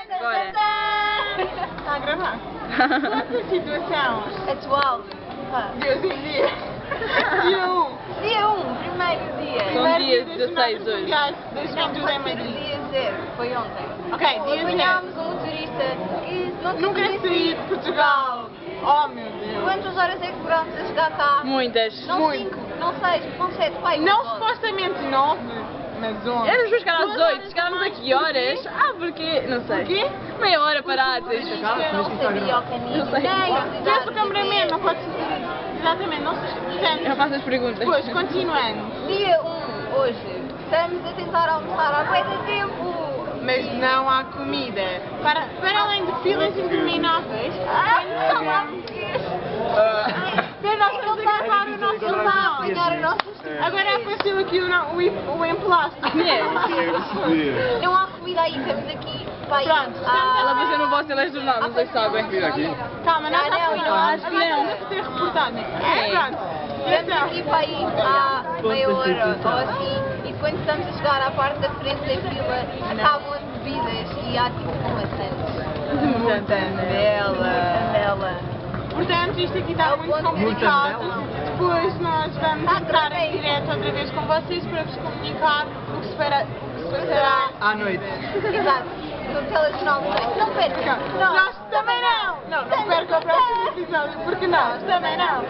Bora. Está a gravar? Quanta situação? Atual. Deus em dia. Dia 1. Dia 1, primeiro dia. São dias 16 hoje. Das Não, José pode ser Maria. dia 0, foi ontem. Ok, dia 0. Apanhámos um motorista que não Nunca tinha saí de Portugal. Oh meu Deus. Quantas horas é que demorámos a chegar cá? Muitas. Não Muito. 5, não 6, não 7, pai. Não 11. supostamente 9, mas 11. Éramos para chegar às 2 8, horas chegámos a mais. que horas? Ah, porque? Não sei. Porquê? Meia hora parados. Não sabia o caminho. Não sei. Tu és o cameraman, não pode ser. Exatamente, não se Eu portanto, faço as perguntas. depois, continuando. Dia 1, hoje. Estamos a tentar almoçar há bué de tempo. Mas não há comida. Para além de filas intermináveis, Não há porquês. nós estamos a gravar o nosso jornal. Apanhar a nossa Agora apareceu aqui o emplástico. Não há comida aí, estamos aqui. Pai, Pronto, Ela apareceu no vosso telejornal, não sei se sabem. Calma, nós já Não, não, agora acho que não. temos que ter reportagem. Pronto. estamos aqui para ir há meia hora ou assim. E quando estamos a chegar à parte da frente da fila, acabam as bebidas e há tipo uma Candela. Portanto, isto aqui está muito complicado. Depois nós vamos entrar em direto outra vez com vocês para vos comunicar o que se passará À noite. Exato. No telejornal de noite. Não perca. Nós também não! Não perca o próximo episódio, porque nós também não!